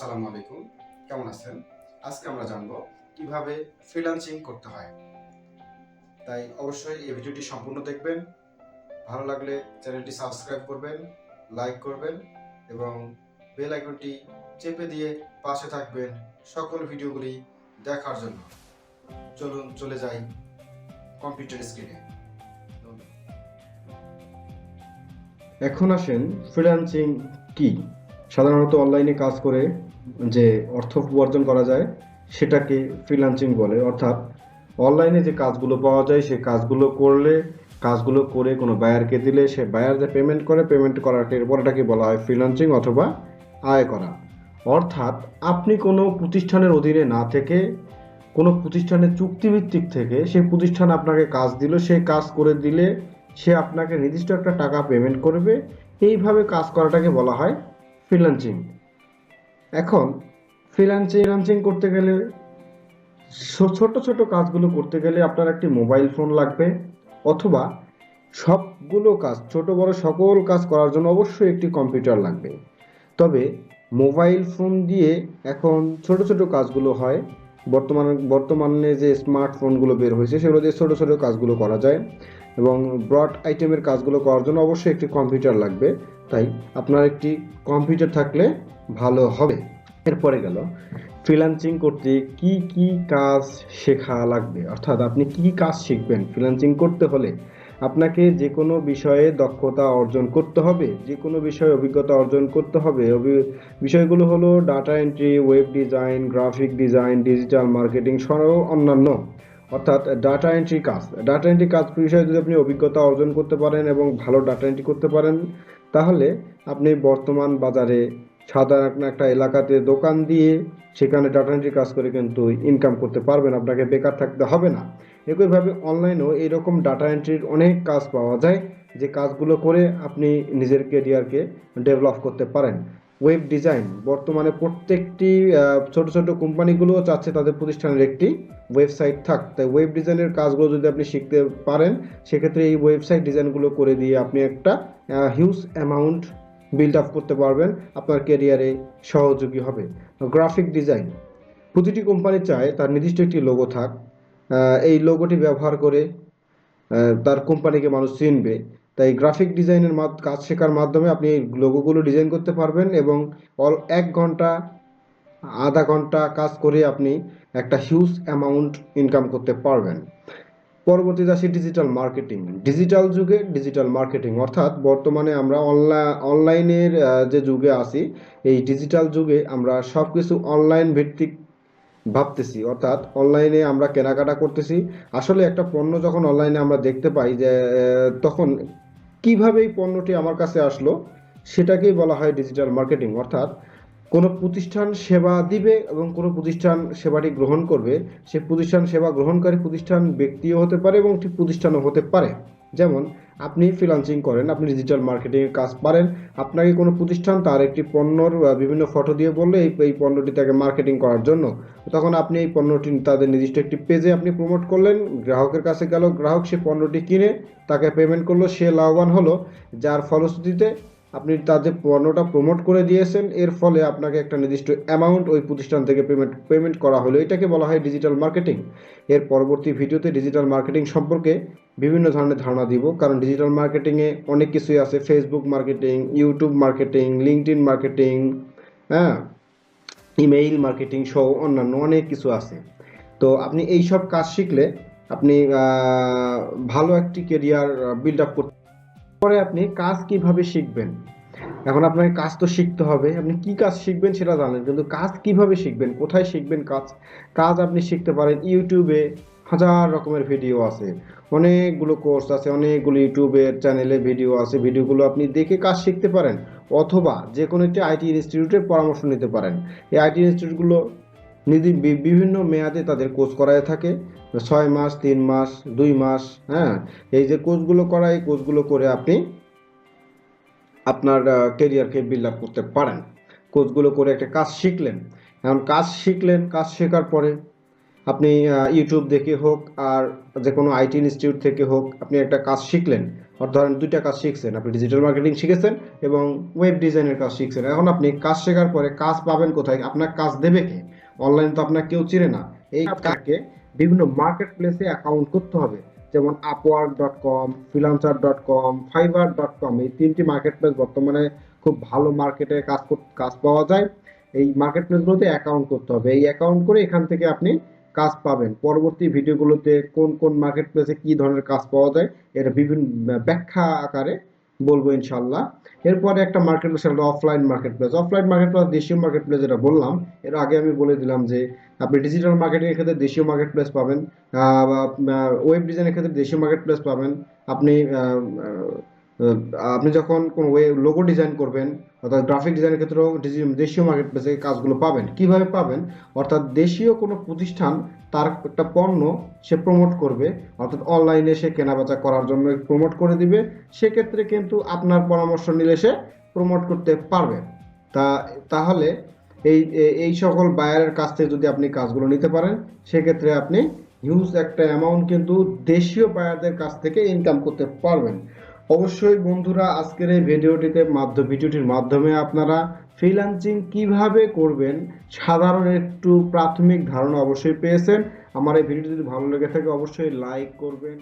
আসসালামু আলাইকুম, কেমন আছেন? আজকে আমরা জানবো কিভাবে ফ্রিল্যান্সিং করতে হয়। তাই অবশ্যই এই ভিডিওটি সম্পূর্ণ দেখবেন। ভালো লাগলে চ্যানেলটি সাবস্ক্রাইব করবেন, লাইক করবেন এবং বেল আইকনটি চেপে দিয়ে পাশে থাকবেন সকল ভিডিওগুলি দেখার জন্য। চলুন চলে যাই কম্পিউটার স্ক্রিনে। এখন আসেন ফ্রিল্যান্সিং কি। সাধারণত অনলাইনে কাজ করে যে অর্থ উপার্জন করা যায় সেটাকে ফ্রিল্যান্সিং বলে। অর্থাৎ অনলাইনে যে কাজগুলো পাওয়া যায় সেই কাজগুলো করে কোনো বায়ারকে দিলে সে বায়ার যে পেমেন্ট করার পরেটাকে বলা হয় ফ্রিল্যান্সিং অথবা আয় করা। অর্থাৎ আপনি কোনো প্রতিষ্ঠানের অধীনে না থেকে কোনো প্রতিষ্ঠানের চুক্তিভিত্তিক থেকে সেই প্রতিষ্ঠান আপনাকে কাজ দিল, সেই কাজ করে দিলে সে আপনাকে নির্দিষ্ট একটা টাকা পেমেন্ট করবে। এইভাবে কাজ করাটাকে বলা হয় ফ্রিল্যান্সিং। এখন ফ্রিল্যান্সিং করতে গেলে ছোট ছোট কাজগুলো করতে গেলে আপনার একটি মোবাইল ফোন লাগবে, অথবা সবগুলো কাজ ছোট বড় সকল কাজ করার জন্য অবশ্যই একটি কম্পিউটার লাগবে। তবে মোবাইল ফোন দিয়ে এখন ছোট ছোট কাজগুলো হয়। বর্তমানে যে স্মার্টফোনগুলো বের হয়েছে সেগুলো দিয়ে ছোট ছোট কাজগুলো করা যায় এবং ব্রড আইটেমের কাজগুলো করার জন্য অবশ্যই একটি কম্পিউটার লাগবে। তাই আপনার একটি কম্পিউটার থাকলে ভালো হবে। এরপরে গেল ফ্রিল্যান্সিং করতে কি কি কাজ শেখা লাগবে, অর্থাৎ আপনি কি কাজ শিখবেন। ফ্রিল্যান্সিং করতে হলে আপনাকে যে কোনো বিষয়ে দক্ষতা অর্জন করতে হবে, যে কোনো বিষয়ে অভিজ্ঞতা অর্জন করতে হবে। বিষয়গুলো হলো data entry, web design, graphic design, digital marketing সহ অন্যান্য। অর্থাৎ ডাটা এন্ট্রি কাজ বিষয়ে যদি আপনি অভিজ্ঞতা অর্জন করতে পারেন এবং ভালো ডাটা এন্ট্রি করতে পারেন, তাহলে আপনি বর্তমান বাজারে সাধারণ একটা এলাকাতে দোকান দিয়ে সেখানে ডাটা এন্ট্রি কাজ করে কিন্তু ইনকাম করতে পারবেন, আপনাকে বেকার থাকতে হবে না। একইভাবে অনলাইনেও এইরকম ডাটা এন্ট্রির অনেক কাজ পাওয়া যায়, যে কাজগুলো করে আপনি নিজের কেরিয়ারকে ডেভেলপ করতে পারেন। ওয়েব ডিজাইন, বর্তমানে প্রত্যেকটি ছোট ছোট কোম্পানিগুলো চাচ্ছে তাদের প্রতিষ্ঠানের একটি ওয়েবসাইট থাক। তাই ওয়েব ডিজাইনের কাজগুলো যদি আপনি শিখতে পারেন, সেক্ষেত্রে এই ওয়েবসাইট ডিজাইনগুলো করে দিয়ে আপনি একটা হিউজ অ্যামাউন্ট বিল্ড আপ করতে পারবেন, আপনার ক্যারিয়ারে সহযোগী হবে। গ্রাফিক ডিজাইন, প্রতিটি কোম্পানি চায় তার নির্দিষ্ট একটি লোগো থাক, এই লোগোটি ব্যবহার করে তার কোম্পানিকে মানুষ চিনবে। তাই গ্রাফিক ডিজাইনের কাজ শেখার মাধ্যমে আপনি এই লোগোগুলো ডিজাইন করতে পারবেন এবং 1 ঘন্টা আধা ঘন্টা কাজ করে আপনি একটা হিউজ অ্যামাউন্ট ইনকাম করতে পারবেন। পরবর্তীতে আসি ডিজিটাল যুগে ডিজিটাল মার্কেটিং, অর্থাৎ বর্তমানে আমরা অনলাইনের যে যুগে আছি, এই ডিজিটাল যুগে আমরা সব কিছু অনলাইন ভিত্তিক ভাবতেছি। অর্থাৎ অনলাইনে আমরা কেনাকাটা করতেছি। আসলে একটা পণ্য যখন অনলাইনে আমরা দেখতে পাই যে তখন কিভাবে এই পণ্যটি আমার কাছে আসলো, সেটাকেই বলা হয় ডিজিটাল মার্কেটিং। অর্থাৎ কোনো প্রতিষ্ঠান সেবা দিবে এবং কোনো প্রতিষ্ঠান সেবাটি গ্রহণ করবে, সে প্রতিষ্ঠান সেবা গ্রহণকারী প্রতিষ্ঠান ব্যক্তিও হতে পারে এবং ঠিক প্রতিষ্ঠানও হতে পারে। যেমন আপনি ফ্রিল্যান্সিং করেন, আপনি ডিজিটাল মার্কেটিংয়ের কাজ পারেন, আপনাকে কোনো প্রতিষ্ঠান তার একটি পণ্যর বিভিন্ন ফটো দিয়ে বললে এই পণ্যটি তাকে মার্কেটিং করার জন্য, তখন আপনি এই পণ্যটি তাদের নির্দিষ্ট একটি পেজে আপনি প্রমোট করলেন, গ্রাহকের কাছে গেল, গ্রাহক সে পণ্যটি কিনে তাকে পেমেন্ট করলো, সে লাভবান হলো। যার ফলশ্রুতিতে আপনি তাদের পণ্যটা প্রমোট করে দিয়েছেন, এর ফলে আপনাকে একটা নির্দিষ্ট অ্যামাউন্ট ওই প্রতিষ্ঠান থেকে পেমেন্ট করা হলো। এটাকে বলা হয় ডিজিটাল মার্কেটিং। এর পরবর্তী ভিডিওতে ডিজিটাল মার্কেটিং সম্পর্কে বিভিন্ন ধরনের ধারণা দিব, কারণ ডিজিটাল মার্কেটিংয়ে অনেক কিছুই আছে। Facebook marketing, YouTube marketing, LinkedIn marketing, হ্যাঁ, ইমেইল মার্কেটিং সহ অন্যান্য অনেক কিছু আছে। তো আপনি এই সব কাজ শিখলে আপনি ভালো একটি কেরিয়ার বিল্ড আপ করতে। পরে আপনি কাজ কিভাবে শিখবেন। এখন আপনাকে কাজ তো শিখতে হবে, আপনি কি কাজ শিখবেন সেটা জানেন, কিন্তু কাজ কিভাবে শিখবেন, কোথায় শিখবেন কাজ আপনি শিখতে পারেন ইউটিউবে। হাজার রকমের ভিডিও আছে, অনেকগুলো কোর্স আছে, অনেকগুলো ইউটিউবের চ্যানেলে ভিডিও আছে, ভিডিওগুলো আপনি দেখে কাজ শিখতে পারেন। অথবা যে কোনো একটি আইটি ইনস্টিটিউটের পরামর্শ নিতে পারেন। এই আইটি ইনস্টিটিউটগুলো বিভিন্ন মেয়াদে তাদের কোর্স করায় থাকে, 6 মাস, 3 মাস, 2 মাস। হ্যাঁ, এই যে কোর্সগুলো করায়, এই কোর্সগুলো করে আপনি আপনার কেরিয়ারকে বিল্ড আপ করতে পারেন। কোর্সগুলো করে একটা কাজ শিখলেন। এখন কাজ শেখার পরে আপনি ইউটিউব দেখে হোক আর যে কোনো আইটি ইনস্টিটিউট থেকে হোক, আপনি একটা কাজ শিখলেন। ধরেন দুইটা কাজ শিখছেন, আপনি ডিজিটাল মার্কেটিং শিখেছেন এবং ওয়েব ডিজাইনের কাজ শিখছেন। এখন আপনি কাজ শেখার পরে কাজ পাবেন কোথায়, আপনার কাজ দেবে কে? অনলাইন তো আপনার কেউ চিনে না। এই কাজকে বিভিন্ন মার্কেট প্লেসে অ্যাকাউন্ট করতে হবে, যেমন আপওয়ার্ক.com, ফ্রিল্যান্সার.com, ফাইবার.com, এই 3টি মার্কেট প্লেস বর্তমানে খুব ভালো মার্কেটে কাজ পাওয়া যায়। এই মার্কেট প্লেসগুলোতে অ্যাকাউন্ট করতে হবে। এই অ্যাকাউন্ট করে এখান থেকে আপনি কাজ পাবেন। পরবর্তী ভিডিওগুলোতে কোন কোন মার্কেট প্লেসে কি ধরনের কাজ পাওয়া যায় এর বিভিন্ন ব্যাখ্যা আকারে বলবো ইনশাল্লাহ। এরপরে একটা মার্কেট প্লেস হলো offline market place. Offline market place দেশীয় মার্কেট প্লেস যেটা বললাম, এর আগে আমি বলে দিলাম যে আপনি ডিজিটাল মার্কেটিং এর ক্ষেত্রে দেশীয় মার্কেট প্লেস পাবেন, ওয়েব ডিজাইনের ক্ষেত্রে দেশীয় মার্কেট প্লেস পাবেন। আপনি আপনি যখন কোনো লোগো ডিজাইন করবেন, অর্থাৎ গ্রাফিক ডিজাইনের ক্ষেত্রেও দেশীয় মার্কেট প্লেসে কাজগুলো পাবেন। কিভাবে পাবেন? অর্থাৎ দেশীয় কোনো প্রতিষ্ঠান তার একটা পণ্য সে প্রমোট করবে, অর্থাৎ অনলাইনে সে কেনাবেচা করার জন্য প্রমোট করে দিবে, সেক্ষেত্রে কিন্তু আপনার পরামর্শ নিলে সে প্রমোট করতে পারবে। তাহলে এই সকল বায়ারের কাছ থেকে যদি আপনি কাজগুলো নিতে পারেন, সেক্ষেত্রে আপনি হিউজ একটা অ্যামাউন্ট কিন্তু দেশীয় বায়ারদের কাছ থেকে ইনকাম করতে পারবেন। অবশ্যই বন্ধুরা, আজকের এই ভিডিওটির মাধ্যমে আপনারা ফ্রিল্যান্সিং কিভাবে করবেন সাধারণ একটু প্রাথমিক ধারণা অবশ্যই পেয়েছেন। আমার এই ভিডিওটি যদি ভালো লেগে থাকে অবশ্যই লাইক করবেন।